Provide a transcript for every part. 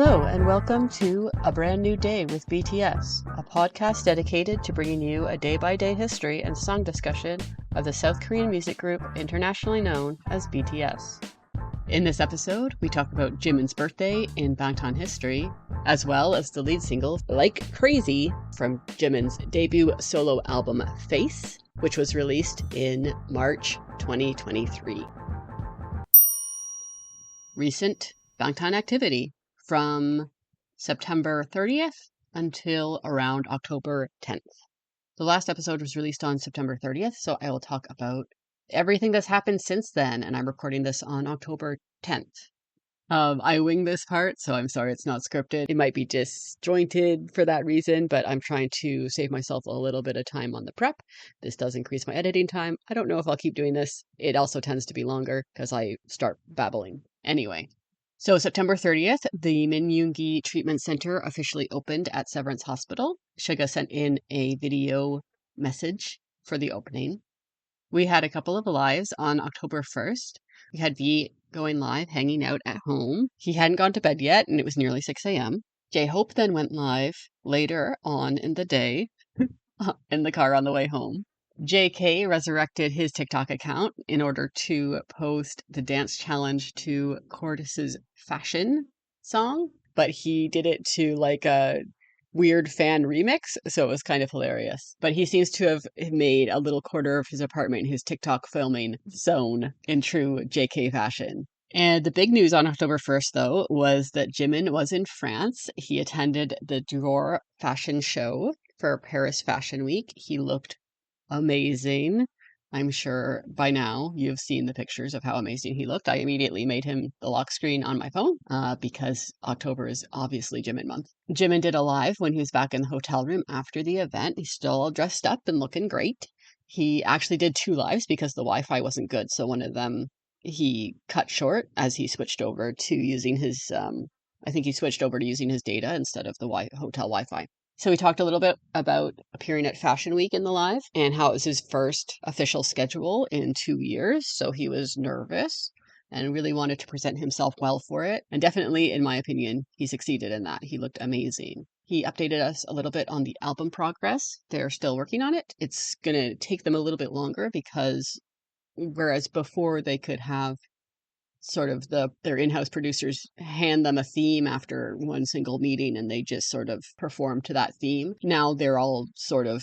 Hello, and welcome to A Brand New Day with BTS, a podcast dedicated to bringing you a day-by-day history and song discussion of the South Korean music group internationally known as BTS. In this episode, we talk about Jimin's birthday in Bangtan history, as well as the lead single, Like Crazy, from Jimin's debut solo album, Face, which was released in March 2023. Recent Bangtan activity from September 30th until around October 10th. The last episode was released on September 30th, so I will talk about everything that's happened since then, and I'm recording this on October 10th. I wing this part, so I'm sorry it's not scripted. It might be disjointed for that reason, but I'm trying to save myself a little bit of time on the prep. This does increase my editing time. I don't know if I'll keep doing this. It also tends to be longer because I start babbling. Anyway. So September 30th, the Min Yoongi Treatment Center officially opened at Severance Hospital. Suga sent in a video message for the opening. We had a couple of lives on October 1st. We had V going live, hanging out at home. He hadn't gone to bed yet, and it was nearly 6 a.m. J-Hope then went live later on in the day in the car on the way home. JK resurrected his TikTok account in order to post the dance challenge to Cortis's Fashion song, but he did it to like a weird fan remix, so it was kind of hilarious. But he seems to have made a little corner of his apartment his TikTok filming zone in true JK fashion. And the big news on October 1st, though, was that Jimin was in France. He attended the Dior fashion show for Paris Fashion Week. He looked amazing. I'm sure by now you've seen the pictures of how amazing he looked. I immediately made him the lock screen on my phone because October is obviously Jimin month. Jimin did a live when he was back in the hotel room after the event. He's still all dressed up and looking great. He actually did 2 lives because the Wi-Fi wasn't good. So one of them he cut short as he switched over to using his, I think he switched over to using his data instead of the hotel Wi-Fi. So we talked a little bit about appearing at Fashion Week in the live and how it was his first official schedule in 2 years. So he was nervous and really wanted to present himself well for it. And definitely, in my opinion, he succeeded in that. He looked amazing. He updated us a little bit on the album progress. They're still working on it. It's going to take them a little bit longer because whereas before they could have sort of their in-house producers hand them a theme after one single meeting and they just sort of perform to that theme. Now they're all sort of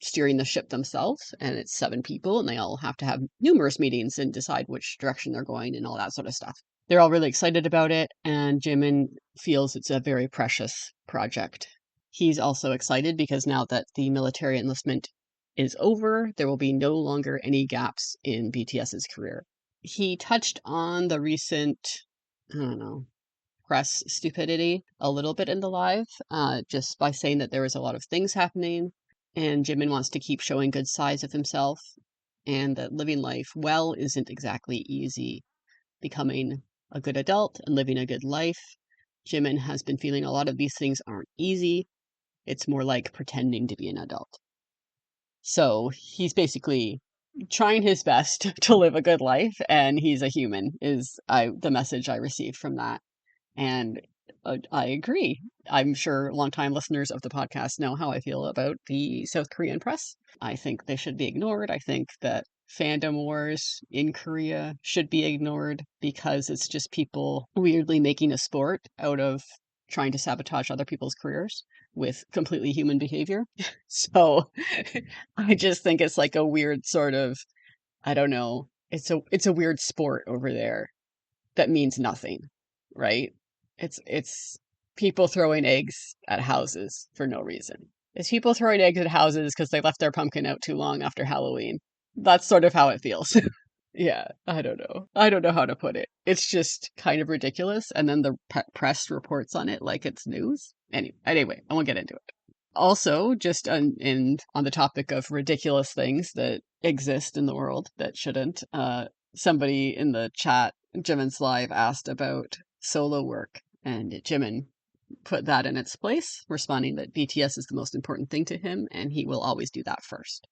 steering the ship themselves, and it's 7 people and they all have to have numerous meetings and decide which direction they're going and all that sort of stuff. They're all really excited about it, and Jimin feels it's a very precious project. He's also excited because now that the military enlistment is over, there will be no longer any gaps in BTS's career. He touched on the recent, I don't know, press stupidity a little bit in the live, just by saying that there was a lot of things happening, and Jimin wants to keep showing good sides of himself, and that living life well isn't exactly easy. Becoming a good adult and living a good life, Jimin has been feeling a lot of these things aren't easy. It's more like pretending to be an adult. So he's basically trying his best to live a good life, and he's a human is the message I received from that. And I agree. I'm sure longtime listeners of the podcast know how I feel about the South Korean press. I think they should be ignored. I think that fandom wars in Korea should be ignored because it's just people weirdly making a sport out of trying to sabotage other people's careers with completely human behavior. So I just think it's like a weird sort of, I don't know, it's a weird sport over there that means nothing, right? It's people throwing eggs at houses for no reason. It's people throwing eggs at houses because they left their pumpkin out too long after Halloween. That's sort of how it feels. Yeah, I don't know. I don't know how to put it. It's just kind of ridiculous, and then the press reports on it like it's news. Anyway, I won't get into it. Also, just on the topic of ridiculous things that exist in the world that shouldn't, somebody in the chat, Jimin's live, asked about solo work, and Jimin put that in its place, responding that BTS is the most important thing to him, and he will always do that first.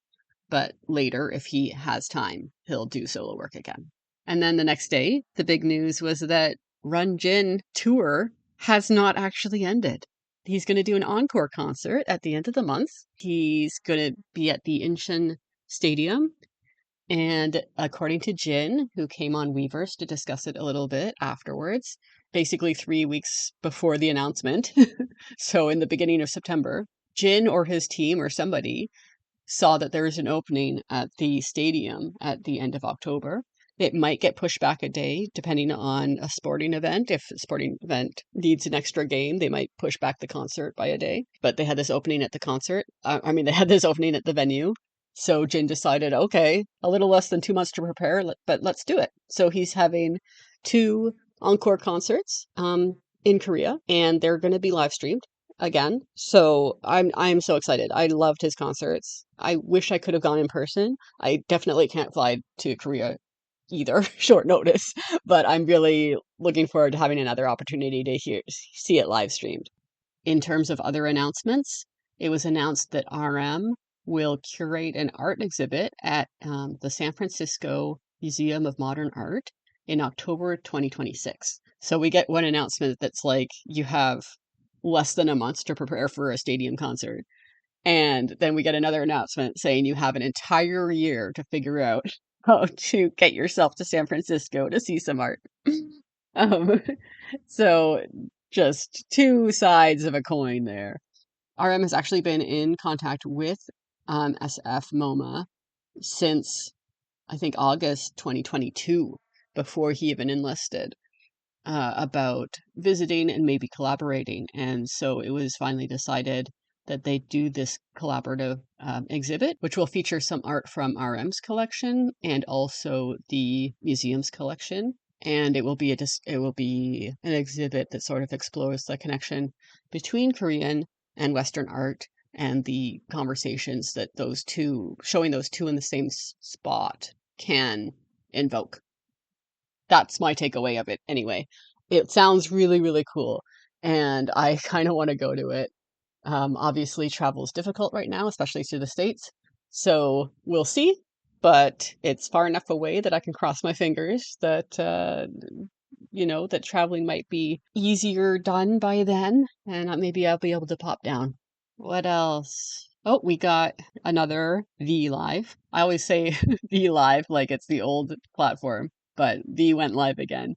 But later, if he has time, he'll do solo work again. And then the next day, the big news was that Run Jin tour has not actually ended. He's going to do an encore concert at the end of the month. He's going to be at the Incheon Stadium. And according to Jin, who came on Weverse to discuss it a little bit afterwards, basically 3 weeks before the announcement, so in the beginning of September, Jin or his team or somebody saw that there is an opening at the stadium at the end of October. It might get pushed back a day depending on a sporting event. If a sporting event needs an extra game, they might push back the concert by a day. But they had this opening at the concert. They had this opening at the venue. So Jin decided, okay, a little less than 2 months to prepare, but let's do it. So he's having 2 encore concerts in Korea, and they're going to be live streamed again. So I'm so excited. I loved his concerts. I wish I could have gone in person. I definitely can't fly to Korea either, short notice, but I'm really looking forward to having another opportunity to see it live streamed. In terms of other announcements, it was announced that RM will curate an art exhibit at the San Francisco Museum of Modern Art in October 2026. So we get one announcement that's like you have less than a month to prepare for a stadium concert. And then we get another announcement saying you have an entire year to figure out how to get yourself to San Francisco to see some art. um, so just two sides of a coin there. RM has actually been in contact with SF MoMA since I think August 2022, before he even enlisted, about visiting and maybe collaborating. And so it was finally decided that they do this collaborative exhibit, which will feature some art from RM's collection and also the museum's collection. And it will be an exhibit that sort of explores the connection between Korean and Western art and the conversations that showing those two in the same spot can invoke. That's my takeaway of it anyway. It sounds really, really cool, and I kind of want to go to it. Obviously, travel is difficult right now, especially to the States, so we'll see. But it's far enough away that I can cross my fingers that that traveling might be easier done by then, and maybe I'll be able to pop down. What else? Oh, we got another V Live. I always say V Live like it's the old platform, but V went live again.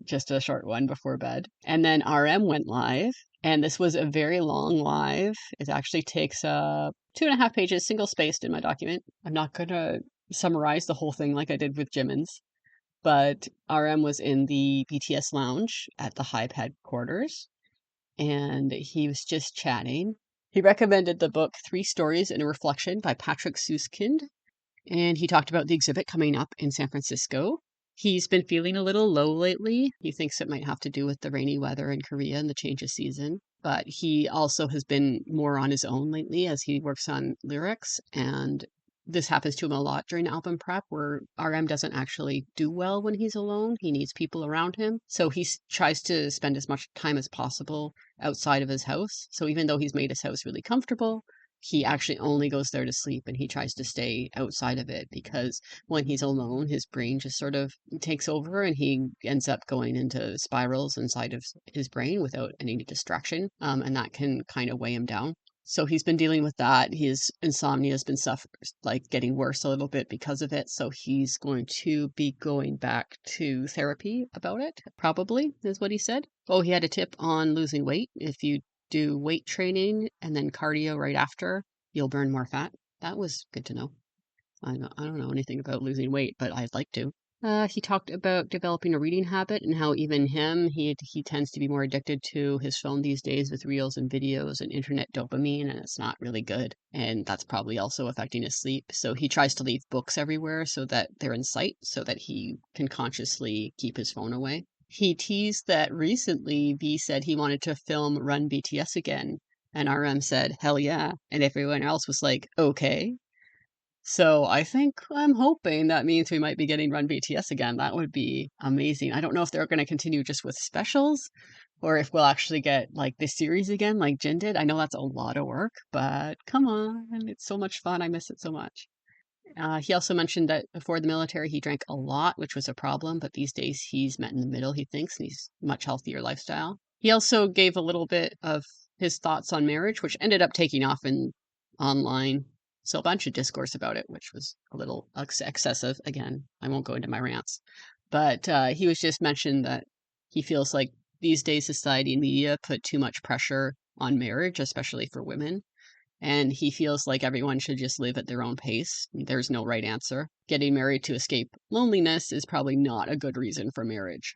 Just a short one before bed. And then RM went live, and this was a very long live. It actually takes 2.5 pages, single spaced in my document. I'm not gonna summarize the whole thing like I did with Jimin's, but RM was in the BTS lounge at the Hype headquarters, and he was just chatting. He recommended the book Three Stories and a Reflection by Patrick Suskind, and he talked about the exhibit coming up in San Francisco. He's been feeling a little low lately. He thinks it might have to do with the rainy weather in Korea and the change of season. But he also has been more on his own lately as he works on lyrics. And this happens to him a lot during album prep, where RM doesn't actually do well when he's alone. He needs people around him. So he tries to spend as much time as possible outside of his house. So even though he's made his house really comfortable, he actually only goes there to sleep, and he tries to stay outside of it because when he's alone, his brain just sort of takes over and he ends up going into spirals inside of his brain without any distraction. And that can kind of weigh him down. So he's been dealing with that. His insomnia has been getting worse a little bit because of it. So he's going to be going back to therapy about it, probably, is what he said. Oh, he had a tip on losing weight. If you do weight training and then cardio right after, you'll burn more fat. That was good to know. I don't know anything about losing weight, but I'd like to. He talked about developing a reading habit and how even he tends to be more addicted to his phone these days with reels and videos and internet dopamine, and it's not really good. And that's probably also affecting his sleep. So he tries to leave books everywhere so that they're in sight so that he can consciously keep his phone away. He teased that recently V said he wanted to film Run BTS again, and RM said, hell yeah. And everyone else was like, okay. So I'm hoping that means we might be getting Run BTS again. That would be amazing. I don't know if they're going to continue just with specials or if we'll actually get like this series again, like Jin did. I know that's a lot of work, but come on. It's so much fun. I miss it so much. He also mentioned that before the military, he drank a lot, which was a problem, but these days he's met in the middle, he thinks, and he's much healthier lifestyle. He also gave a little bit of his thoughts on marriage, which ended up taking off in online. So a bunch of discourse about it, which was a little excessive. Again, I won't go into my rants, but he was just mentioned that he feels like these days society and media put too much pressure on marriage, especially for women. And he feels like everyone should just live at their own pace. There's no right answer. Getting married to escape loneliness is probably not a good reason for marriage.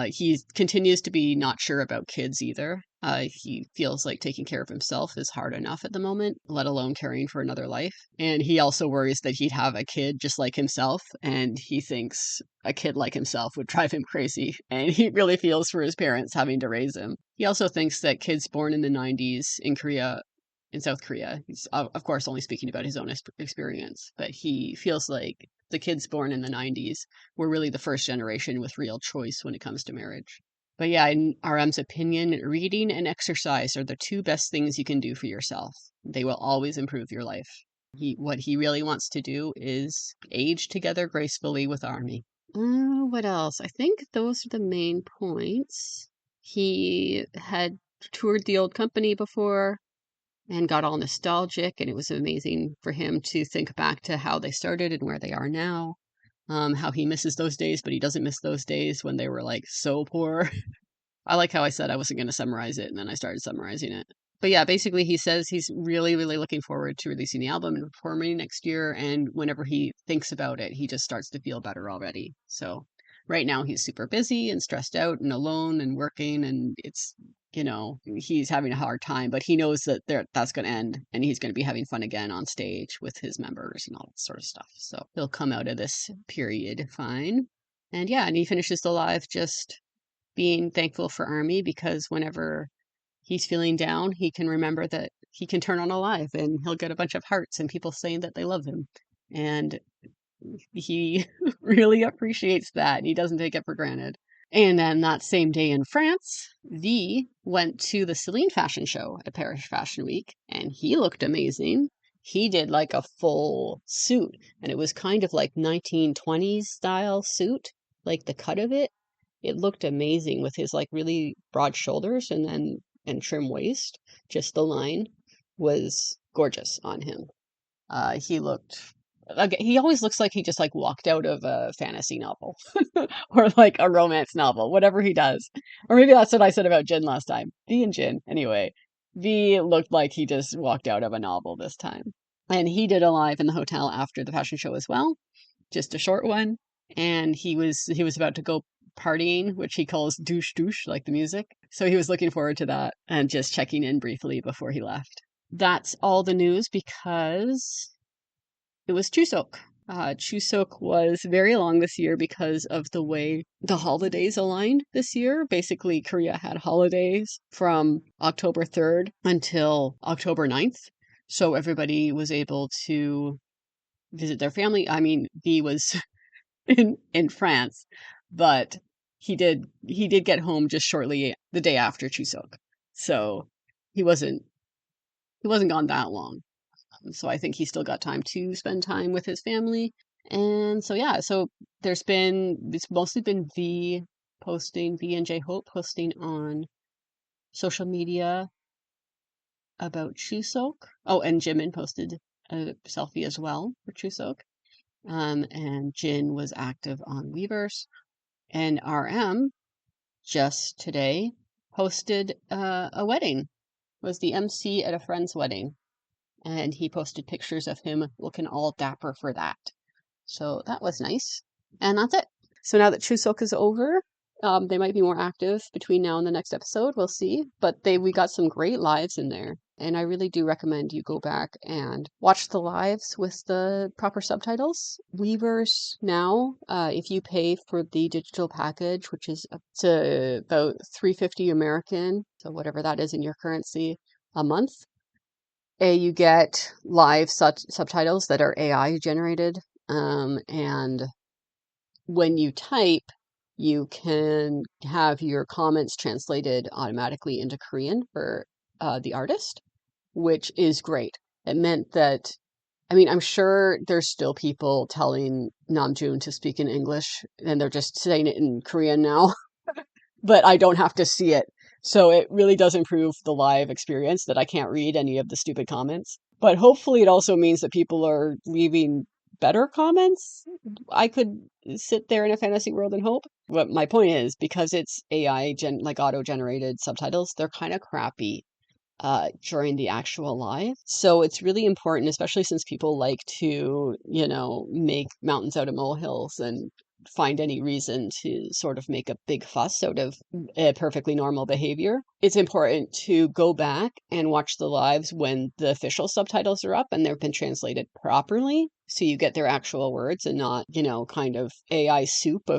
He continues to be not sure about kids either. He feels like taking care of himself is hard enough at the moment, let alone caring for another life. And he also worries that he'd have a kid just like himself, and he thinks a kid like himself would drive him crazy. And he really feels for his parents having to raise him. He also thinks that kids born in the 90s in South Korea. He's, of course, only speaking about his own experience, but he feels like the kids born in the 90s were really the first generation with real choice when it comes to marriage. But yeah, in RM's opinion, reading and exercise are the two best things you can do for yourself. They will always improve your life. What he really wants to do is age together gracefully with Army. What else? I think those are the main points. He had toured the old company before and got all nostalgic, and it was amazing for him to think back to how they started and where they are now. How he misses those days, but he doesn't miss those days when they were like so poor. I like how I said I wasn't going to summarize it, and then I started summarizing it. But yeah, basically, he says he's really, really looking forward to releasing the album and performing next year. And whenever he thinks about it, he just starts to feel better already. So right now, he's super busy and stressed out and alone and working, and it's he's having a hard time. But he knows that that's going to end, and he's going to be having fun again on stage with his members and all that sort of stuff. So he'll come out of this period fine. And yeah, and he finishes the live just being thankful for Army because whenever he's feeling down, he can remember that he can turn on a live and he'll get a bunch of hearts and people saying that they love him. And he really appreciates that. He doesn't take it for granted. And then that same day in France, V went to the Celine fashion show at Paris Fashion Week, and he looked amazing. He did like a full suit, and it was kind of like 1920s style suit, like the cut of it. It looked amazing with his like really broad shoulders and trim waist. Just the line was gorgeous on him. He looked he always looks like he just like walked out of a fantasy novel or like a romance novel, whatever he does. Or maybe that's what I said about Jin last time. V and Jin. Anyway, V looked like he just walked out of a novel this time. And he did a live in the hotel after the fashion show as well, just a short one. And he was about to go partying, which he calls douche douche, like the music. So he was looking forward to that and just checking in briefly before he left. That's all the news because it was Chuseok. Chuseok was very long this year because of the way the holidays aligned this year. Basically, Korea had holidays from October 3rd until October 9th. So everybody was able to visit their family. I mean, V was in France, but he did get home just shortly the day after Chuseok. So he wasn't he wasn't gone that long. So I think he still got time to spend time with his family. And so yeah, so it's mostly been V and J Hope posting on social media about Chuseok. Oh, and Jimin posted a selfie as well for Chuseok. And Jin was active on Weverse. And RM just today hosted a wedding, was the MC at a friend's wedding. And he posted pictures of him looking all dapper for that. So that was nice. And that's it. So now that Chuseok is over, they might be more active between now and the next episode. We'll see. But we got some great lives in there. And I really do recommend you go back and watch the lives with the proper subtitles. Weverse now, if you pay for the digital package, which is up to about $3.50 American, so whatever that is in your currency, a month, you get live subtitles that are AI generated. And when you type, you can have your comments translated automatically into Korean for the artist, which is great. It meant that, I mean, I'm sure there's still people telling Namjoon to speak in English and they're just saying it in Korean now, but I don't have to see it. So it really does improve the live experience that I can't read any of the stupid comments. But hopefully it also means that people are leaving better comments. I could sit there in a fantasy world and hope. But my point is, because it's AI like auto-generated subtitles, they're kind of crappy during the actual live. So it's really important, especially since people like to, make mountains out of molehills and find any reason to sort of make a big fuss out of perfectly normal behavior. It's important to go back and watch the lives when the official subtitles are up and they've been translated properly. So you get their actual words and not, kind of AI soup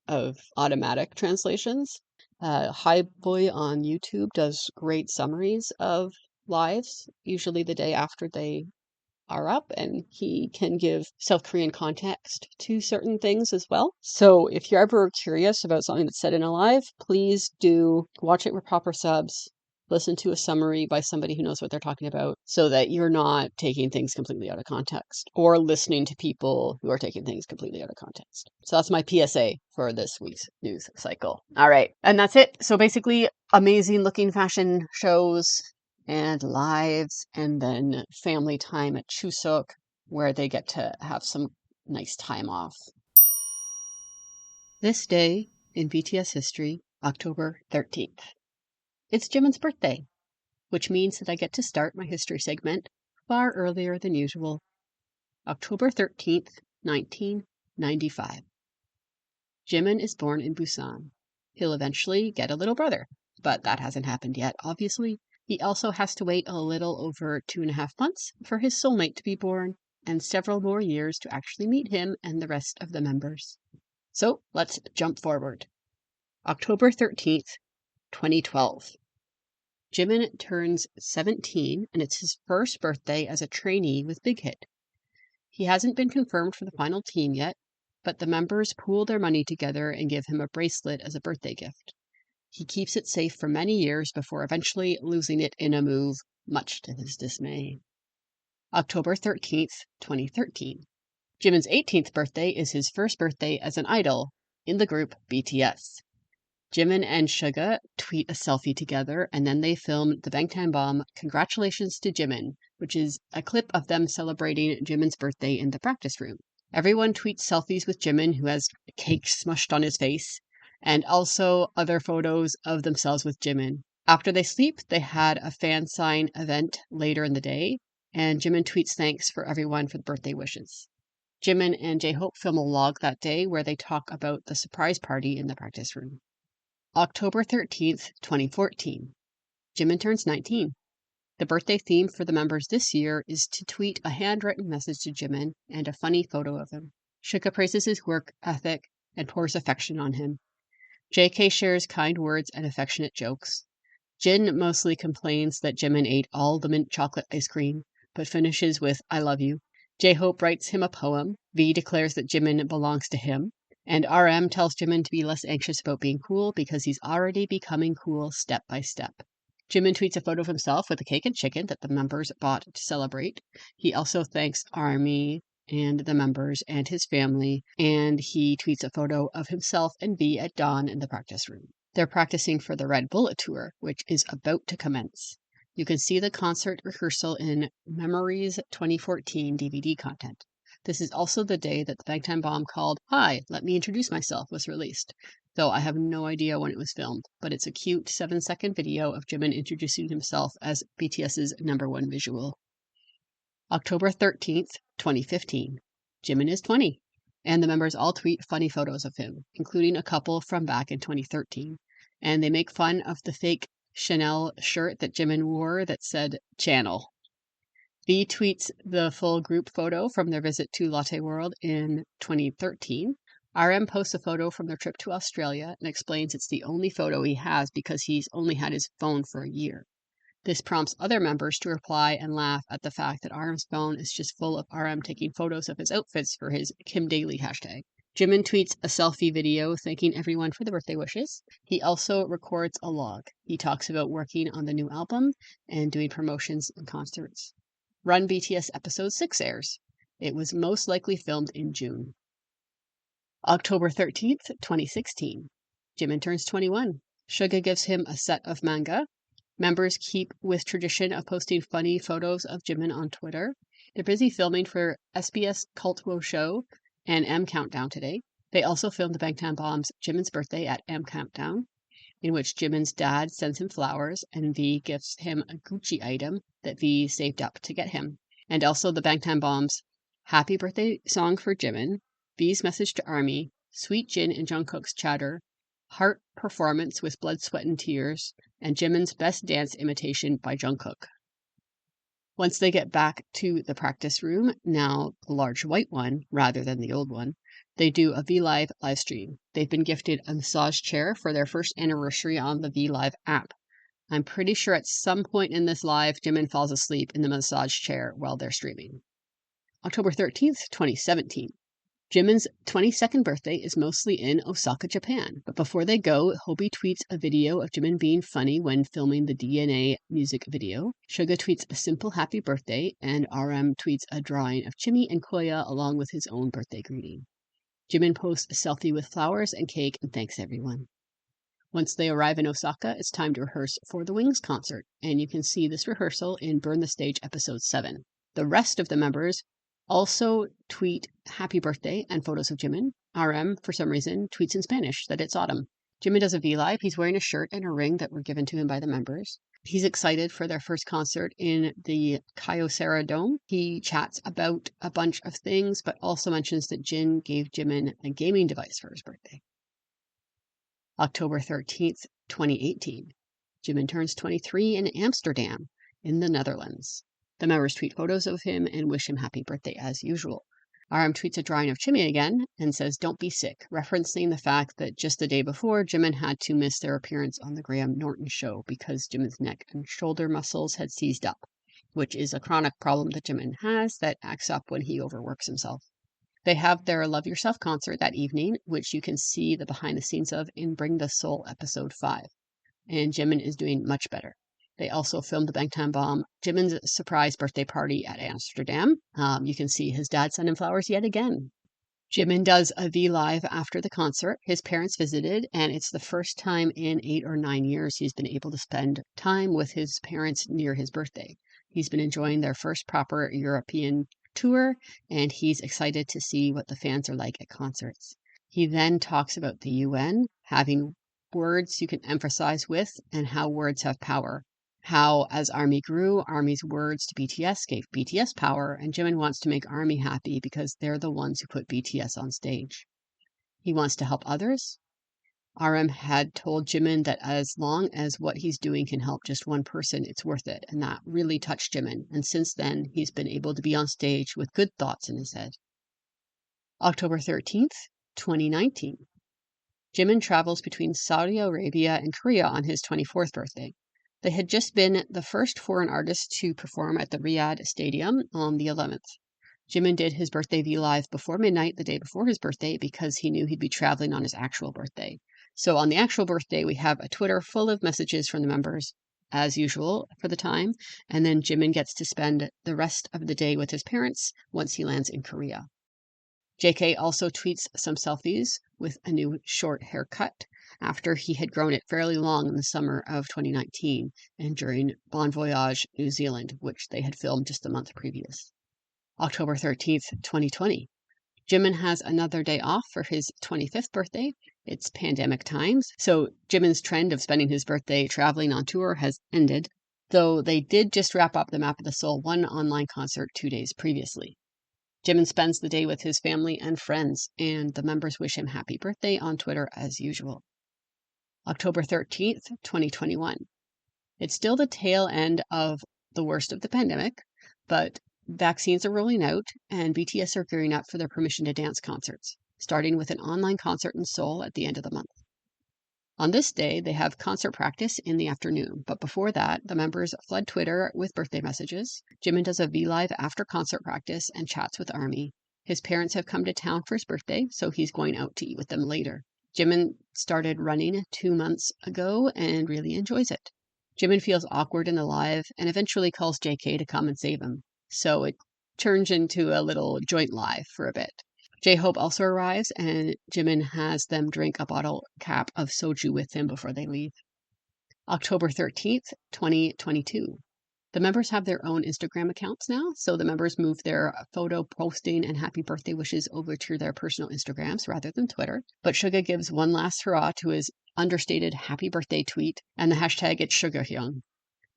of automatic translations. Hi Boy on YouTube does great summaries of lives, usually the day after they are up, and he can give South Korean context to certain things as well. So if you're ever curious about something that's said in a live, please do watch it with proper subs. Listen to a summary by somebody who knows what they're talking about so that you're not taking things completely out of context or listening to people who are taking things completely out of context. So that's my PSA for this week's news cycle. All right. And that's it. So basically, amazing looking fashion shows and lives, and then family time at Chuseok, where they get to have some nice time off. This day in BTS history, October 13th. It's Jimin's birthday, which means that I get to start my history segment far earlier than usual. October 13th, 1995. Jimin is born in Busan. He'll eventually get a little brother, but that hasn't happened yet, obviously. He also has to wait a little over 2.5 months for his soulmate to be born, and several more years to actually meet him and the rest of the members. So let's jump forward. October 13th, 2012. Jimin turns 17, and it's his first birthday as a trainee with Big Hit. He hasn't been confirmed for the final team yet, but the members pool their money together and give him a bracelet as a birthday gift. He keeps it safe for many years before eventually losing it in a move, much to his dismay. October 13th, 2013. Jimin's 18th birthday is his first birthday as an idol in the group BTS. Jimin and Suga tweet a selfie together, and then they film the Bangtan Bomb Congratulations to Jimin, which is a clip of them celebrating Jimin's birthday in the practice room. Everyone tweets selfies with Jimin, who has cake smushed on his face, and also other photos of themselves with Jimin. After they sleep, they had a fan sign event later in the day, and Jimin tweets thanks for everyone for the birthday wishes. Jimin and J-Hope film a log that day where they talk about the surprise party in the practice room. October 13th, 2014. Jimin turns 19. The birthday theme for the members this year is to tweet a handwritten message to Jimin and a funny photo of him. Suga praises his work ethic and pours affection on him. JK shares kind words and affectionate jokes. Jin mostly complains that Jimin ate all the mint chocolate ice cream, but finishes with I love you. J-Hope writes him a poem. V declares that Jimin belongs to him. And RM tells Jimin to be less anxious about being cool because he's already becoming cool step by step. Jimin tweets a photo of himself with a cake and chicken that the members bought to celebrate. He also thanks ARMY and the members and his family, and he tweets a photo of himself and V at dawn in the practice room. They're practicing for the Red Bullet Tour, which is about to commence. You can see the concert rehearsal in Memories 2014 DVD content. This is also the day that the Bangtan Bomb called Hi, Let Me Introduce Myself was released, though I have no idea when it was filmed, but it's a cute 7-second video of Jimin introducing himself as BTS's #1 visual. October 13th, 2015. Jimin is 20, and the members all tweet funny photos of him, including a couple from back in 2013, and they make fun of the fake Chanel shirt that Jimin wore that said Channel. V tweets the full group photo from their visit to Lotte World in 2013. RM posts a photo from their trip to Australia and explains it's the only photo he has because he's only had his phone for a year. This prompts other members to reply and laugh at the fact that RM's phone is just full of RM taking photos of his outfits for his Kim Daily hashtag. Jimin tweets a selfie video thanking everyone for the birthday wishes. He also records a log. He talks about working on the new album and doing promotions and concerts. Run BTS Episode 6 airs. It was most likely filmed in June. October 13th, 2016. Jimin turns 21. Suga gives him a set of manga. Members keep with tradition of posting funny photos of Jimin on Twitter. They're busy filming for SBS Cultural Show and M Countdown today. They also filmed the Bangtan Bombs' Jimin's birthday at M Countdown, in which Jimin's dad sends him flowers and V gives him a Gucci item that V saved up to get him. And also the Bangtan Bombs' happy birthday song for Jimin, V's message to ARMY, Sweet Jin and Jungkook's chatter, heart performance with blood, sweat, and tears, and Jimin's best dance imitation by Jungkook. Once they get back to the practice room, now the large white one rather than the old one, they do a VLive live stream. They've been gifted a massage chair for their first anniversary on the VLive app. I'm pretty sure at some point in this live, Jimin falls asleep in the massage chair while they're streaming. October 13th, 2017. Jimin's 22nd birthday is mostly in Osaka, Japan. But before they go, Hobie tweets a video of Jimin being funny when filming the DNA music video. Suga tweets a simple happy birthday, and RM tweets a drawing of Chimmy and Koya along with his own birthday greeting. Jimin posts a selfie with flowers and cake and thanks everyone. Once they arrive in Osaka, it's time to rehearse for the Wings concert, and you can see this rehearsal in Burn the Stage episode 7. The rest of the members also tweet happy birthday and photos of Jimin. RM, for some reason, tweets in Spanish that it's autumn. Jimin does a VLive. He's wearing a shirt and a ring that were given to him by the members. He's excited for their first concert in the Kyocera Dome. He chats about a bunch of things, but also mentions that Jin gave Jimin a gaming device for his birthday. October 13th, 2018. Jimin turns 23 in Amsterdam, in the Netherlands. The members tweet photos of him and wish him happy birthday as usual. RM tweets a drawing of Chimmy again and says, "Don't be sick," referencing the fact that just the day before, Jimin had to miss their appearance on the Graham Norton show because Jimin's neck and shoulder muscles had seized up, which is a chronic problem that Jimin has that acts up when he overworks himself. They have their Love Yourself concert that evening, which you can see the behind the scenes of in Bring the Soul episode 5. And Jimin is doing much better. They also filmed the Bangtan Bomb, Jimin's surprise birthday party at Amsterdam. You can see his dad sent him flowers yet again. Jimin does a VLive after the concert. His parents visited, and it's the first time in 8 or 9 years he's been able to spend time with his parents near his birthday. He's been enjoying their first proper European tour, and he's excited to see what the fans are like at concerts. He then talks about the UN, having words you can emphasize with, and how words have power. How, as ARMY grew, ARMY's words to BTS gave BTS power, and Jimin wants to make ARMY happy because they're the ones who put BTS on stage. He wants to help others. RM had told Jimin that as long as what he's doing can help just one person, it's worth it, and that really touched Jimin, and since then, he's been able to be on stage with good thoughts in his head. October 13th, 2019. Jimin travels between Saudi Arabia and Korea on his 24th birthday. They had just been the first foreign artists to perform at the Riyadh Stadium on the 11th. Jimin did his birthday VLive before midnight the day before his birthday because he knew he'd be traveling on his actual birthday. So on the actual birthday, we have a Twitter full of messages from the members, as usual, for the time, and then Jimin gets to spend the rest of the day with his parents once he lands in Korea. JK also tweets some selfies with a new short haircut after he had grown it fairly long in the summer of 2019 and during Bon Voyage New Zealand, which they had filmed just a month previous. October 13th, 2020. Jimin has another day off for his 25th birthday. It's pandemic times, so Jimin's trend of spending his birthday traveling on tour has ended, though they did just wrap up the Map of the Soul 1 online concert 2 days previously. Jimin spends the day with his family and friends, and the members wish him happy birthday on Twitter as usual. October 13th, 2021. It's still the tail end of the worst of the pandemic, but vaccines are rolling out, and BTS are gearing up for their Permission to Dance concerts, starting with an online concert in Seoul at the end of the month. On this day, they have concert practice in the afternoon, but before that, the members flood Twitter with birthday messages. Jimin does a VLive after concert practice and chats with ARMY. His parents have come to town for his birthday, so he's going out to eat with them later. Jimin started running 2 months ago and really enjoys it. Jimin feels awkward in the live and eventually calls JK to come and save him, so it turns into a little joint live for a bit. J-Hope also arrives, and Jimin has them drink a bottle cap of soju with him before they leave. October 13th, 2022. The members have their own Instagram accounts now, so the members move their photo posting and happy birthday wishes over to their personal Instagrams rather than Twitter. But Suga gives one last hurrah to his understated happy birthday tweet and the hashtag it's Sugahyung.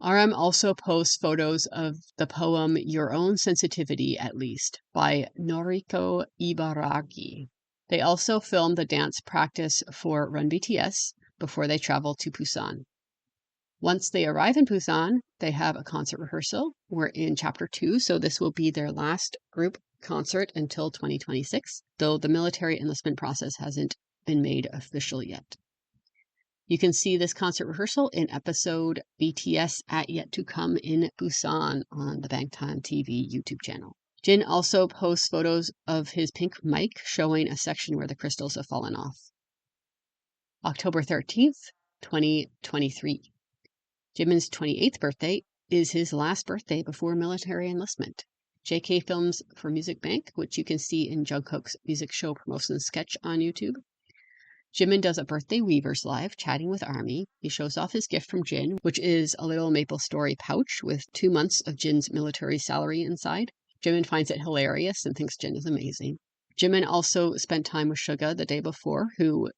RM also posts photos of the poem Your Own Sensitivity at Least by Noriko Ibaraki. They also film the dance practice for Run BTS before they travel to Busan. Once they arrive in Busan, they have a concert rehearsal. We're in chapter 2, so this will be their last group concert until 2026, though the military enlistment process hasn't been made official yet. You can see this concert rehearsal in episode BTS at Yet to Come in Busan on the Bangtan TV YouTube channel. Jin also posts photos of his pink mic showing a section where the crystals have fallen off. October 13th, 2023. Jimin's 28th birthday is his last birthday before military enlistment. JK films for Music Bank, which you can see in Jungkook's music show promotion sketch on YouTube. Jimin does a birthday Weavers live, chatting with ARMY. He shows off his gift from Jin, which is a little Maple Story pouch with 2 months of Jin's military salary inside. Jimin finds it hilarious and thinks Jin is amazing. Jimin also spent time with Suga the day before, who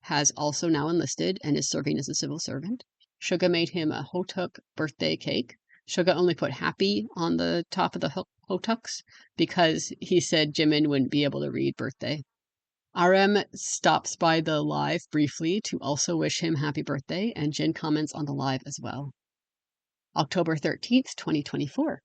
has also now enlisted and is serving as a civil servant. Suga made him a Hotuk birthday cake. Suga only put happy on the top of the Hotuks because he said Jimin wouldn't be able to read birthday. RM stops by the live briefly to also wish him happy birthday, and Jin comments on the live as well. October 13th, 2024.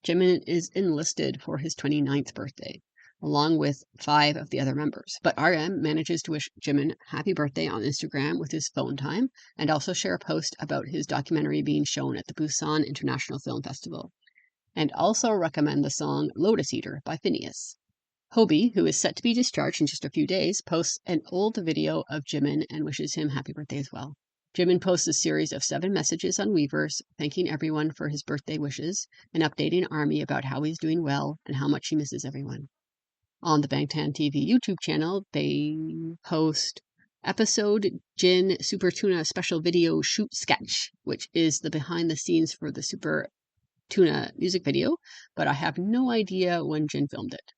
Jimin is enlisted for his 29th birthday, along with 5 of the other members. But RM manages to wish Jimin happy birthday on Instagram with his phone time, and also share a post about his documentary being shown at the Busan International Film Festival, and also recommend the song Lotus Eater by Phineas. Hobie, who is set to be discharged in just a few days, posts an old video of Jimin and wishes him happy birthday as well. Jimin posts a series of 7 messages on Weavers, thanking everyone for his birthday wishes and updating ARMY about how he's doing well and how much he misses everyone. On the Bangtan TV YouTube channel, they post episode Jin Super Tuna special video shoot sketch, which is the behind the scenes for the Super Tuna music video, but I have no idea when Jin filmed it.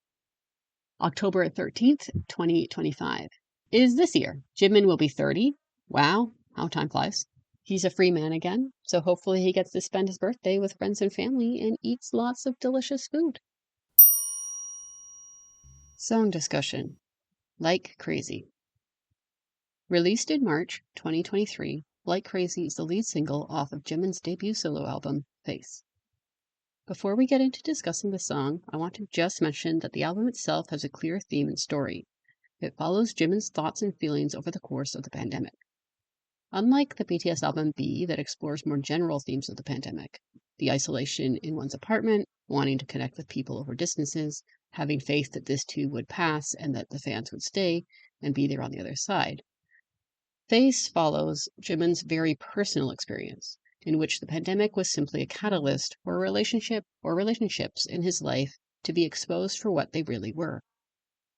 October 13th, 2025 is this year. Jimin will be 30. Wow, how time flies. He's a free man again, so hopefully he gets to spend his birthday with friends and family and eats lots of delicious food. Song discussion. Like Crazy. Released in March 2023, Like Crazy is the lead single off of Jimin's debut solo album, Face. Before we get into discussing the song, I want to just mention that the album itself has a clear theme and story. It follows Jimin's thoughts and feelings over the course of the pandemic. Unlike the BTS album B that explores more general themes of the pandemic, the isolation in one's apartment, wanting to connect with people over distances, having faith that this too would pass and that the fans would stay and be there on the other side, Face follows Jimin's very personal experience, in which the pandemic was simply a catalyst for a relationship or relationships in his life to be exposed for what they really were.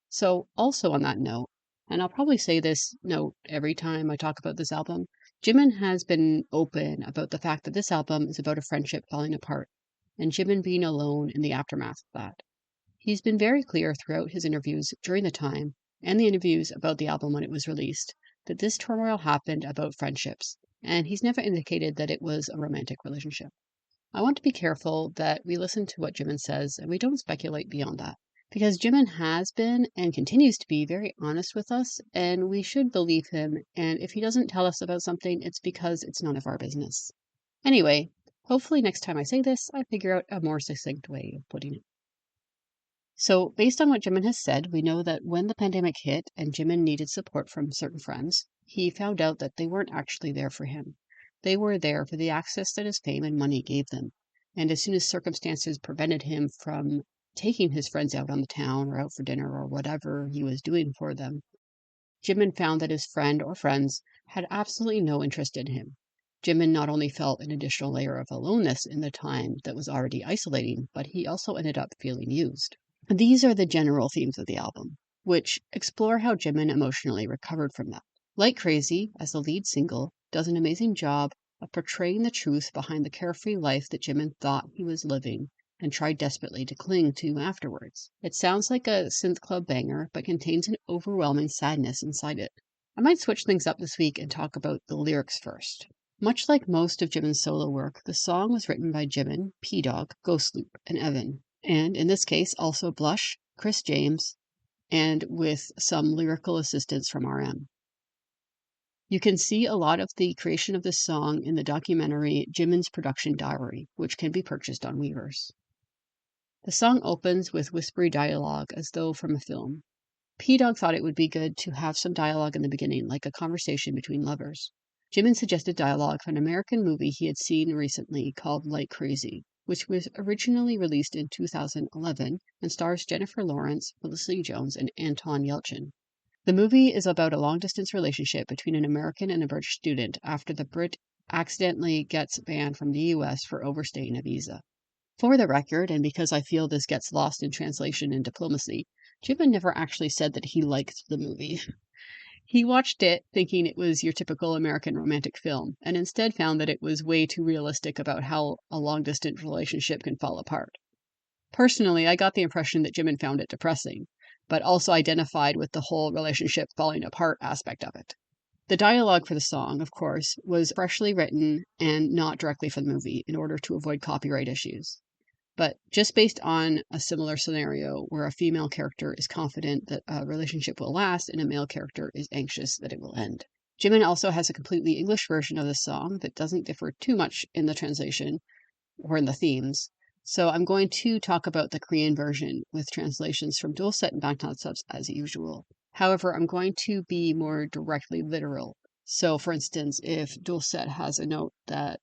So, also on that note, and I'll probably say this note every time I talk about this album, Jimin has been open about the fact that this album is about a friendship falling apart, and Jimin being alone in the aftermath of that. He's been very clear throughout his interviews during the time, and the interviews about the album when it was released, that this turmoil happened about friendships, and he's never indicated that it was a romantic relationship. I want to be careful that we listen to what Jimin says and we don't speculate beyond that, because Jimin has been and continues to be very honest with us, and we should believe him, and if he doesn't tell us about something, it's because it's none of our business. Anyway, hopefully next time I say this, I figure out a more succinct way of putting it. So, based on what Jimin has said, we know that when the pandemic hit and Jimin needed support from certain friends, he found out that they weren't actually there for him. They were there for the access that his fame and money gave them. And as soon as circumstances prevented him from taking his friends out on the town or out for dinner or whatever he was doing for them, Jimin found that his friend or friends had absolutely no interest in him. Jimin not only felt an additional layer of aloneness in the time that was already isolating, but he also ended up feeling used. These are the general themes of the album. which explore how Jimin emotionally recovered from that. Like Crazy, as the lead single, does an amazing job of portraying the truth behind the carefree life that Jimin thought he was living and tried desperately to cling to afterwards. It sounds like a synth club banger, but contains an overwhelming sadness inside it. I might switch things up this week and talk about the lyrics first. Much like most of Jimin's solo work, the song was written by Jimin, P-Dog, Ghostloop, and Evan, and in this case also Blush, Chris James, and with some lyrical assistance from RM. You can see a lot of the creation of this song in the documentary Jimin's Production Diary, which can be purchased on Weverse. The song opens with whispery dialogue as though from a film. P-Dog thought it would be good to have some dialogue in the beginning, like a conversation between lovers. Jimin suggested dialogue from an American movie he had seen recently called Like Crazy, which was originally released in 2011 and stars Jennifer Lawrence, Felicity Jones, and Anton Yelchin. The movie is about a long-distance relationship between an American and a British student after the Brit accidentally gets banned from the US for overstaying a visa. For the record, and because I feel this gets lost in translation and diplomacy, Jimin never actually said that he liked the movie. He watched it thinking it was your typical American romantic film, and instead found that it was way too realistic about how a long-distance relationship can fall apart. Personally, I got the impression that Jimin found it depressing, but also identified with the whole relationship falling apart aspect of it. The dialogue for the song, of course, was freshly written and not directly from the movie in order to avoid copyright issues, but just based on a similar scenario where a female character is confident that a relationship will last and a male character is anxious that it will end. Jimin also has a completely English version of the song that doesn't differ too much in the translation or in the themes. So I'm going to talk about the Korean version with translations from Dulcet and Bangtan subs as usual. However, I'm going to be more directly literal. So for instance, if Dulcet has a note that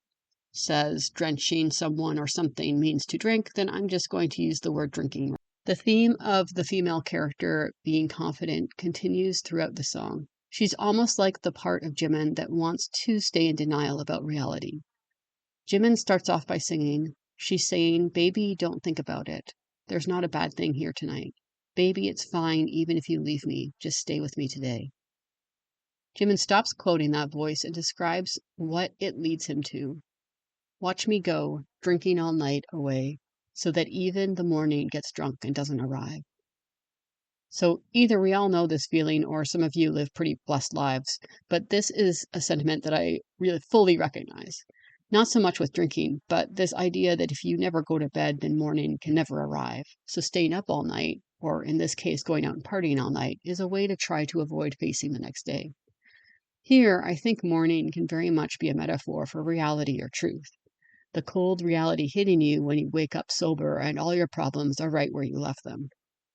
says drenching someone or something means to drink, then I'm just going to use the word drinking. The theme of the female character being confident continues throughout the song. She's almost like the part of Jimin that wants to stay in denial about reality. Jimin starts off by singing. She's saying, "Baby, don't think about it. There's not a bad thing here tonight. Baby, it's fine even if you leave me. Just stay with me today." Jimin stops quoting that voice and describes what it leads him to. "Watch me go, drinking all night away, so that even the morning gets drunk and doesn't arrive." So either we all know this feeling or some of you live pretty blessed lives, but this is a sentiment that I really fully recognize. Not so much with drinking, but this idea that if you never go to bed, then morning can never arrive. So staying up all night, or in this case, going out and partying all night, is a way to try to avoid facing the next day. Here, I think morning can very much be a metaphor for reality or truth. The cold reality hitting you when you wake up sober and all your problems are right where you left them.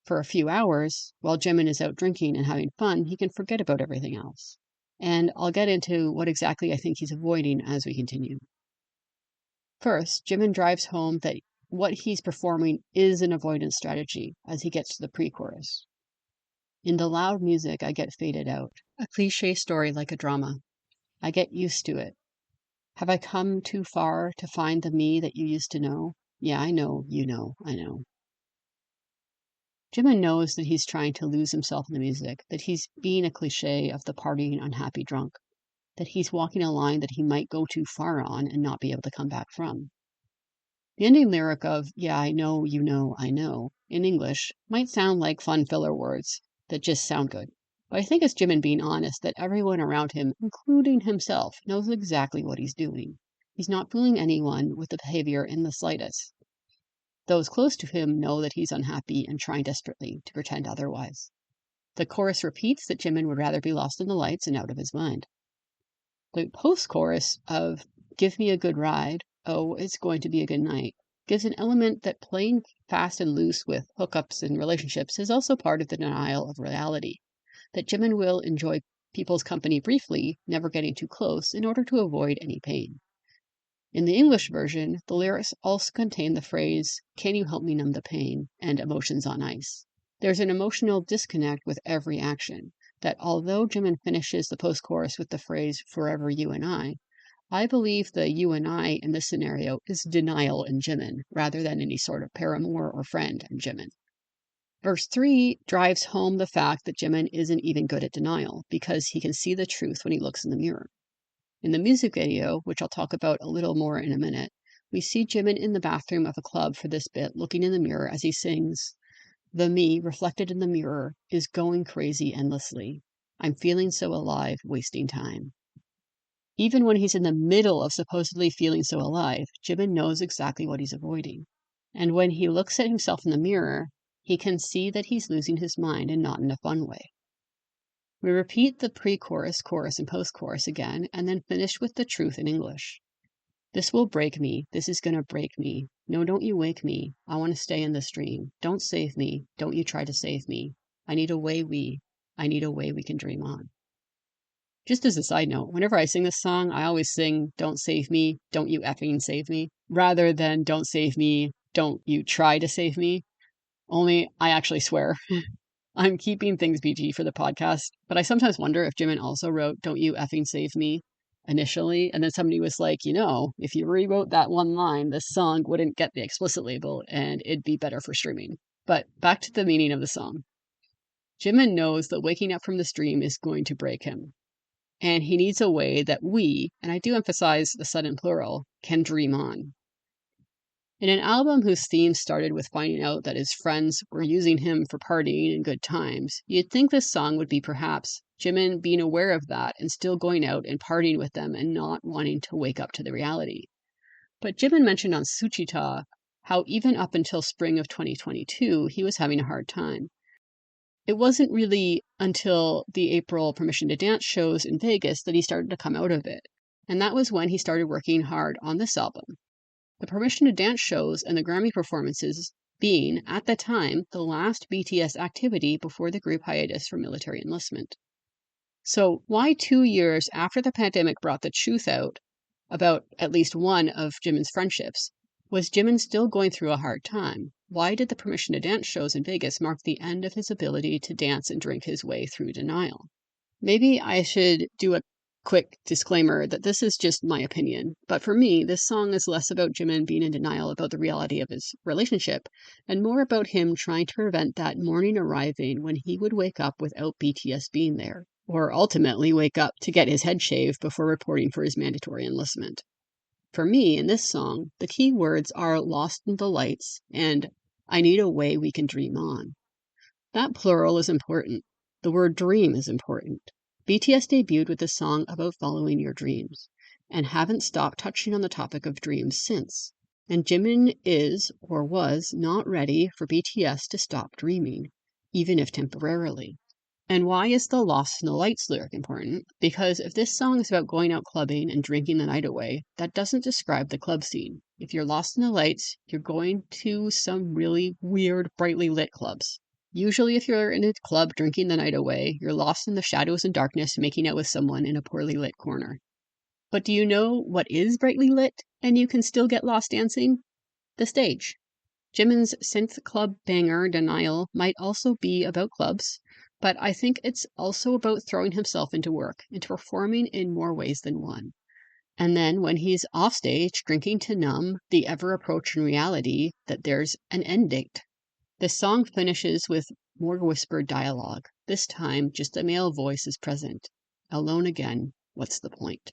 For a few hours, while Jimin is out drinking and having fun, he can forget about everything else. And I'll get into what exactly I think he's avoiding as we continue. First, Jimin drives home that what he's performing is an avoidance strategy as he gets to the pre-chorus. "In the loud music, I get faded out. A cliche story like a drama. I get used to it. Have I come too far to find the me that you used to know? Yeah, I know, you know, I know." Jimin knows that he's trying to lose himself in the music, that he's being a cliche of the partying unhappy drunk, that he's walking a line that he might go too far on and not be able to come back from. The ending lyric of "Yeah, I know, you know, I know" in English might sound like fun filler words that just sound good. But I think it's Jimin being honest that everyone around him, including himself, knows exactly what he's doing. He's not fooling anyone with the behavior in the slightest. Those close to him know that he's unhappy and trying desperately to pretend otherwise. The chorus repeats that Jimin would rather be lost in the lights and out of his mind. The post-chorus of "Give me a good ride, oh, it's going to be a good night" gives an element that playing fast and loose with hookups and relationships is also part of the denial of reality, that Jimin will enjoy people's company briefly, never getting too close, in order to avoid any pain. In the English version, the lyrics also contain the phrase, "Can you help me numb the pain?" and "Emotions on ice." There's an emotional disconnect with every action, that although Jimin finishes the post-chorus with the phrase, "Forever you and I believe the "you and I" in this scenario is denial in Jimin, rather than any sort of paramour or friend in Jimin. Verse 3 drives home the fact that Jimin isn't even good at denial because he can see the truth when he looks in the mirror. In the music video, which I'll talk about a little more in a minute, we see Jimin in the bathroom of a club for this bit looking in the mirror as he sings, "The me reflected in the mirror is going crazy endlessly. I'm feeling so alive, wasting time." Even when he's in the middle of supposedly feeling so alive, Jimin knows exactly what he's avoiding. And when he looks at himself in the mirror, he can see that he's losing his mind and not in a fun way. We repeat the pre-chorus, chorus, and post-chorus again, and then finish with the truth in English. "This will break me. This is gonna break me. No, don't you wake me. I want to stay in this dream. Don't save me. Don't you try to save me. I need a way we can dream on." Just as a side note, whenever I sing this song, I always sing "Don't save me, don't you effing save me," rather than "Don't save me, don't you try to save me." Only I actually swear. I'm keeping things PG for the podcast, but I sometimes wonder if Jimin also wrote "Don't you effing save me" initially, and then somebody was like, if you rewrote that one line, this song wouldn't get the explicit label and it'd be better for streaming. But back to the meaning of the song. Jimin knows that waking up from this dream is going to break him, and he needs a way that we, and I do emphasize the sudden plural, can dream on. In an album whose theme started with finding out that his friends were using him for partying and good times, you'd think this song would be perhaps Jimin being aware of that and still going out and partying with them and not wanting to wake up to the reality. But Jimin mentioned on Suchita how even up until spring of 2022, he was having a hard time. It wasn't really until the April Permission to Dance shows in Vegas that he started to come out of it, and that was when he started working hard on this album. The Permission to Dance shows and the Grammy performances being, at the time, the last BTS activity before the group hiatus for military enlistment. So why 2 years after the pandemic brought the truth out about at least one of Jimin's friendships, was Jimin still going through a hard time? Why did the Permission to Dance shows in Vegas mark the end of his ability to dance and drink his way through denial? Maybe I should do a quick disclaimer that this is just my opinion, but for me, this song is less about Jimin being in denial about the reality of his relationship and more about him trying to prevent that morning arriving when he would wake up without BTS being there, or ultimately wake up to get his head shaved before reporting for his mandatory enlistment. For me, in this song, the key words are "lost in the lights" and "I need a way we can dream on." That plural is important. The word dream is important. BTS debuted with a song about following your dreams, and haven't stopped touching on the topic of dreams since. And Jimin is, or was, not ready for BTS to stop dreaming, even if temporarily. And why is the "Lost in the Lights" lyric important? Because if this song is about going out clubbing and drinking the night away, that doesn't describe the club scene. If you're lost in the lights, you're going to some really weird, brightly lit clubs. Usually, if you're in a club drinking the night away, you're lost in the shadows and darkness making out with someone in a poorly lit corner. But do you know what is brightly lit and you can still get lost dancing? The stage. Jimin's synth club banger Denial might also be about clubs, but I think it's also about throwing himself into work, into performing in more ways than one. And then when he's offstage, drinking to numb the ever-approaching reality that there's an end date. The song finishes with more whispered dialogue. This time, just a male voice is present. "Alone again, what's the point?"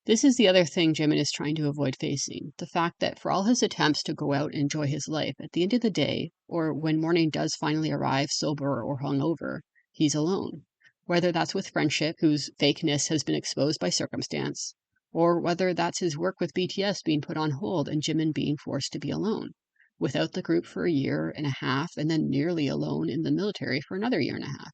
This is the other thing Jimin is trying to avoid facing. The fact that for all his attempts to go out and enjoy his life, at the end of the day, or when morning does finally arrive sober or hungover, he's alone. Whether that's with friendship, whose fakeness has been exposed by circumstance, or whether that's his work with BTS being put on hold and Jimin being forced to be alone, without the group for a year and a half, and then nearly alone in the military for another year and a half.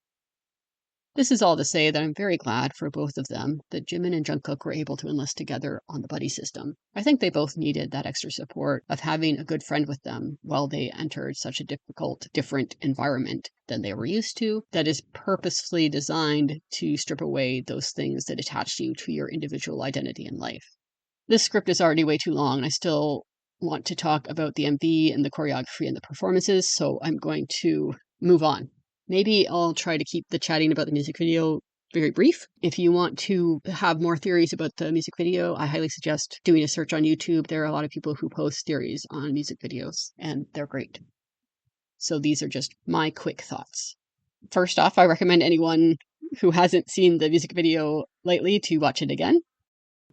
This is all to say that I'm very glad for both of them that Jimin and Jungkook were able to enlist together on the buddy system. I think they both needed that extra support of having a good friend with them while they entered such a difficult, different environment than they were used to, that is purposefully designed to strip away those things that attach you to your individual identity in life. This script is already way too long. I still want to talk about the MV and the choreography and the performances, so I'm going to move on. Maybe I'll try to keep the chatting about the music video very brief. If you want to have more theories about the music video, I highly suggest doing a search on YouTube. There are a lot of people who post theories on music videos, and they're great. So these are just my quick thoughts. First off, I recommend anyone who hasn't seen the music video lately to watch it again.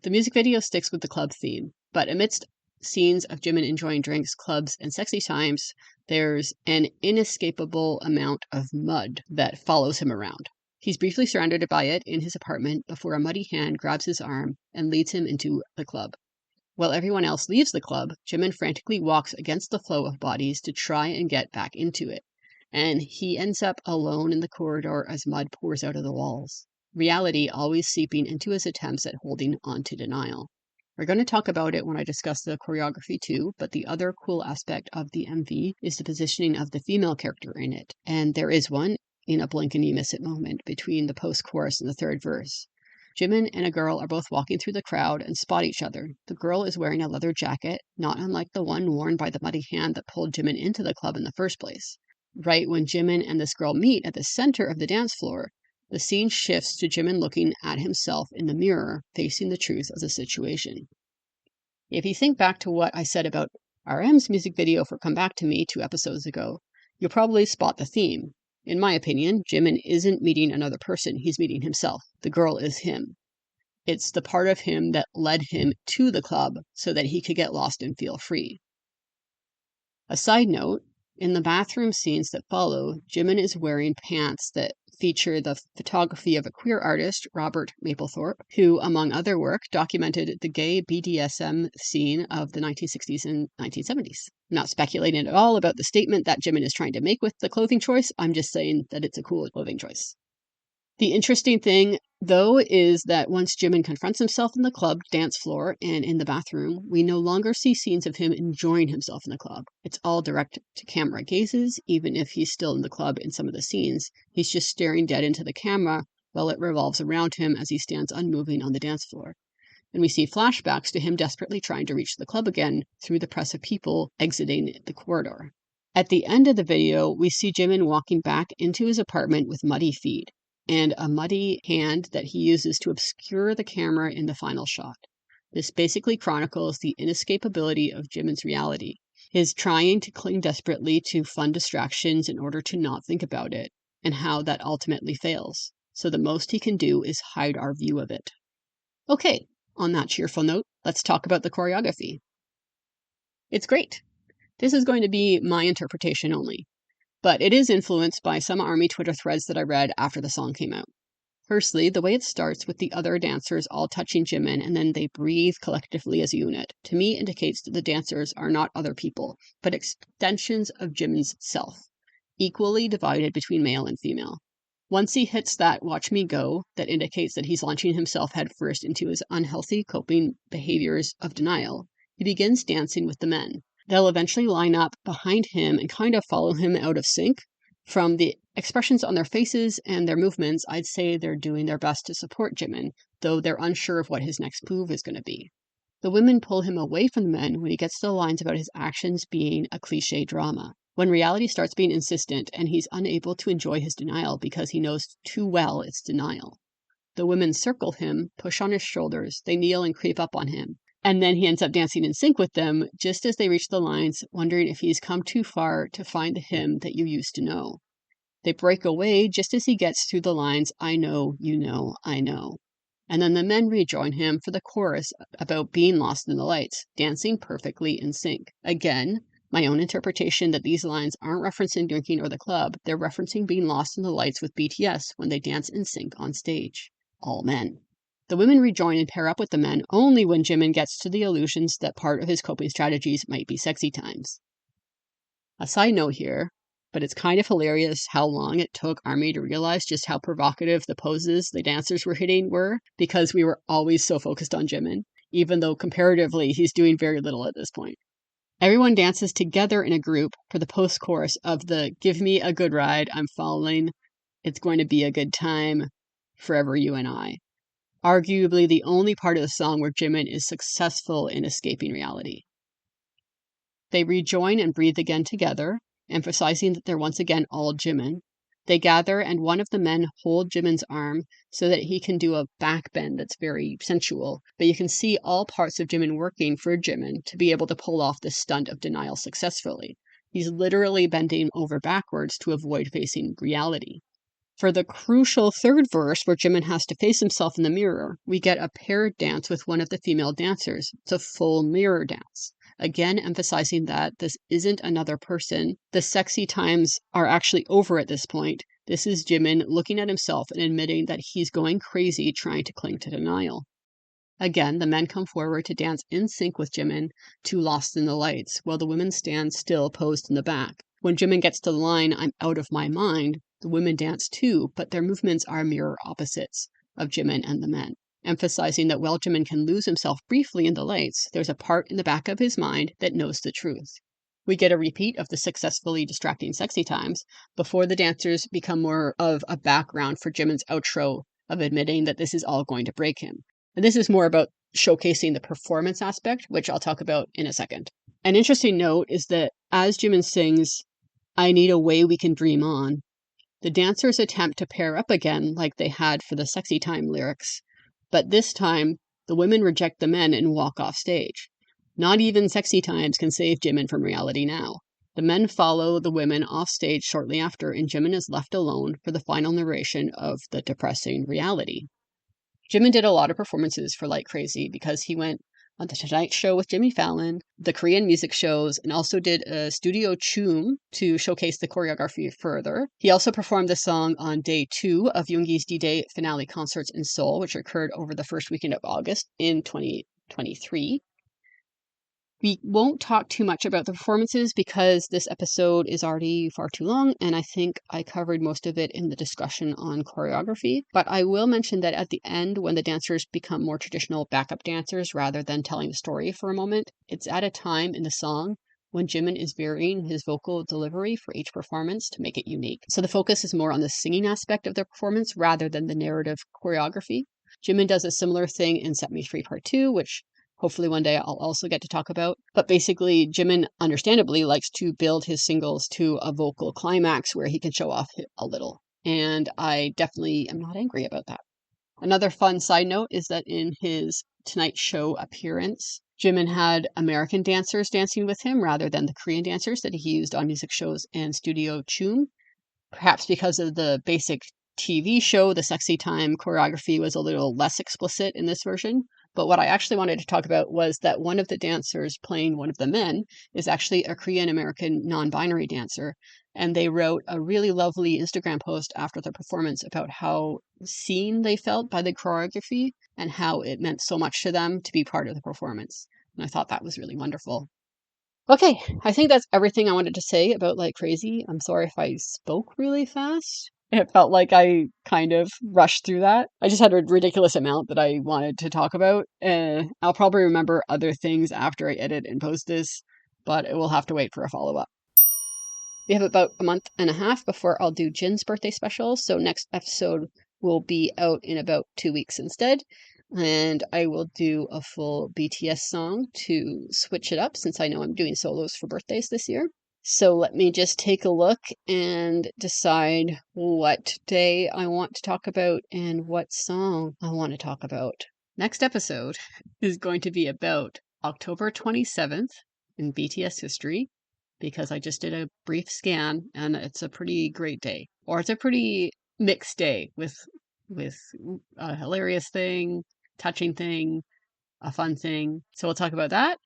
The music video sticks with the club theme, but amidst scenes of Jimin enjoying drinks, clubs, and sexy times, there's an inescapable amount of mud that follows him around. He's briefly surrounded by it in his apartment before a muddy hand grabs his arm and leads him into the club. While everyone else leaves the club, Jimin frantically walks against the flow of bodies to try and get back into it, and he ends up alone in the corridor as mud pours out of the walls. Reality always seeping into his attempts at holding on to denial. We're going to talk about it when I discuss the choreography too, but the other cool aspect of the MV is the positioning of the female character in it, and there is one in a blink and you miss it moment between the post-chorus and the third verse. Jimin and a girl are both walking through the crowd and spot each other. The girl is wearing a leather jacket, not unlike the one worn by the muddy hand that pulled Jimin into the club in the first place. Right when Jimin and this girl meet at the center of the dance floor, the scene shifts to Jimin looking at himself in the mirror, facing the truth of the situation. If you think back to what I said about RM's music video for Come Back to Me 2 episodes ago, you'll probably spot the theme. In my opinion, Jimin isn't meeting another person, he's meeting himself. The girl is him. It's the part of him that led him to the club so that he could get lost and feel free. A side note, in the bathroom scenes that follow, Jimin is wearing pants that feature the photography of a queer artist, Robert Mapplethorpe, who, among other work, documented the gay BDSM scene of the 1960s and 1970s. I'm not speculating at all about the statement that Jimin is trying to make with the clothing choice. I'm just saying that it's a cool clothing choice. The interesting thing, though, is that once Jimin confronts himself in the club dance floor and in the bathroom, we no longer see scenes of him enjoying himself in the club. It's all direct to camera gazes, even if he's still in the club in some of the scenes. He's just staring dead into the camera while it revolves around him as he stands unmoving on the dance floor. And we see flashbacks to him desperately trying to reach the club again through the press of people exiting the corridor. At the end of the video, we see Jimin walking back into his apartment with muddy feet and a muddy hand that he uses to obscure the camera in the final shot. This basically chronicles the inescapability of Jimin's reality, his trying to cling desperately to fun distractions in order to not think about it, and how that ultimately fails. So the most he can do is hide our view of it. Okay, on that cheerful note, let's talk about the choreography. It's great. This is going to be my interpretation only, but it is influenced by some ARMY Twitter threads that I read after the song came out. Firstly, the way it starts with the other dancers all touching Jimin and then they breathe collectively as a unit, to me indicates that the dancers are not other people, but extensions of Jimin's self, equally divided between male and female. Once he hits that watch me go, that indicates that he's launching himself headfirst into his unhealthy coping behaviors of denial, he begins dancing with the men. They'll eventually line up behind him and kind of follow him out of sync. From the expressions on their faces and their movements, I'd say they're doing their best to support Jimin, though they're unsure of what his next move is going to be. The women pull him away from the men when he gets to the lines about his actions being a cliché drama. When reality starts being insistent and he's unable to enjoy his denial because he knows too well it's denial. The women circle him, push on his shoulders, they kneel and creep up on him. And then he ends up dancing in sync with them just as they reach the lines, wondering if he's come too far to find the him that you used to know. They break away just as he gets through the lines, I know, you know, I know. And then the men rejoin him for the chorus about being lost in the lights, dancing perfectly in sync. Again, my own interpretation that these lines aren't referencing drinking or the club, they're referencing being lost in the lights with BTS when they dance in sync on stage. All men. The women rejoin and pair up with the men only when Jimin gets to the illusions that part of his coping strategies might be sexy times. A side note here, but it's kind of hilarious how long it took ARMY to realize just how provocative the poses the dancers were hitting were, because we were always so focused on Jimin, even though comparatively he's doing very little at this point. Everyone dances together in a group for the post-chorus of the Give Me a Good Ride, I'm Falling, It's Going to Be a Good Time, Forever You and I. Arguably the only part of the song where Jimin is successful in escaping reality. They rejoin and breathe again together, emphasizing that they're once again all Jimin. They gather and one of the men hold Jimin's arm so that he can do a back bend that's very sensual, but you can see all parts of Jimin working for Jimin to be able to pull off this stunt of denial successfully. He's literally bending over backwards to avoid facing reality. For the crucial third verse, where Jimin has to face himself in the mirror, we get a paired dance with one of the female dancers. It's a full mirror dance. Again, emphasizing that this isn't another person. The sexy times are actually over at this point. This is Jimin looking at himself and admitting that he's going crazy trying to cling to denial. Again, the men come forward to dance in sync with Jimin to Lost in the Lights, while the women stand still posed in the back. When Jimin gets to the line, "I'm out of my mind," the women dance too, but their movements are mirror opposites of Jimin and the men, emphasizing that while Jimin can lose himself briefly in the lights, there's a part in the back of his mind that knows the truth. We get a repeat of the successfully distracting sexy times before the dancers become more of a background for Jimin's outro of admitting that this is all going to break him. And this is more about showcasing the performance aspect, which I'll talk about in a second. An interesting note is that as Jimin sings, "I need a way we can dream on," the dancers attempt to pair up again like they had for the sexy time lyrics. But this time, the women reject the men and walk off stage. Not even sexy times can save Jimin from reality now. The men follow the women off stage shortly after, and Jimin is left alone for the final narration of the depressing reality. Jimin did a lot of performances for Like Crazy because he went on The Tonight Show with Jimmy Fallon, the Korean music shows, and also did a studio chum to showcase the choreography further. He also performed the song on day 2 of Yoongi's D-Day finale concerts in Seoul, which occurred over the first weekend of August in 2023. We won't talk too much about the performances because this episode is already far too long, and I think I covered most of it in the discussion on choreography. But I will mention that at the end, when the dancers become more traditional backup dancers rather than telling the story for a moment, it's at a time in the song when Jimin is varying his vocal delivery for each performance to make it unique. So the focus is more on the singing aspect of the performance rather than the narrative choreography. Jimin does a similar thing in Set Me Free Part 2, which hopefully one day I'll also get to talk about. But basically, Jimin understandably likes to build his singles to a vocal climax where he can show off a little. And I definitely am not angry about that. Another fun side note is that in his Tonight Show appearance, Jimin had American dancers dancing with him rather than the Korean dancers that he used on music shows and studio chum. Perhaps because of the basic TV show, the sexy time choreography was a little less explicit in this version. But what I actually wanted to talk about was that one of the dancers playing one of the men is actually a Korean-American non-binary dancer. And they wrote a really lovely Instagram post after the performance about how seen they felt by the choreography and how it meant so much to them to be part of the performance. And I thought that was really wonderful. Okay, I think that's everything I wanted to say about Like Crazy. I'm sorry if I spoke really fast. It felt like I kind of rushed through that. I just had a ridiculous amount that I wanted to talk about. I'll probably remember other things after I edit and post this, but it will have to wait for a follow-up. We have about a month and a half before I'll do Jin's birthday special, so next episode will be out in about 2 weeks instead. And I will do a full BTS song to switch it up since I know I'm doing solos for birthdays this year. So let me just take a look and decide what day I want to talk about and what song I want to talk about. Next episode is going to be about October 27th in BTS history, because I just did a brief scan and it's a pretty great day. Or it's a pretty mixed day with a hilarious thing, touching thing, a fun thing. So we'll talk about that.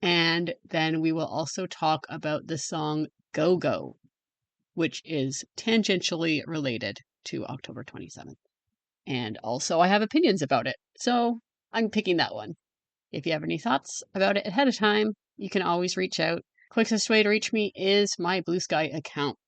And then we will also talk about the song Go Go, which is tangentially related to October 27th. And also I have opinions about it. So I'm picking that one. If you have any thoughts about it ahead of time, you can always reach out. Quickest way to reach me is my Blue Sky account.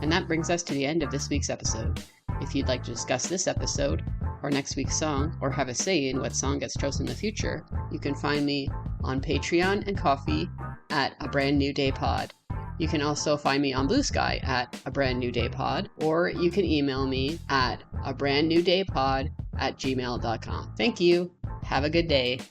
And that brings us to the end of this week's episode. If you'd like to discuss this episode, or next week's song, or have a say in what song gets chosen in the future, you can find me on Patreon and Ko-fi at A Brand New Day Pod. You can also find me on Blue Sky at A Brand New Day Pod, or you can email me at abrandnewdaypod@gmail.com. Thank you. Have a good day.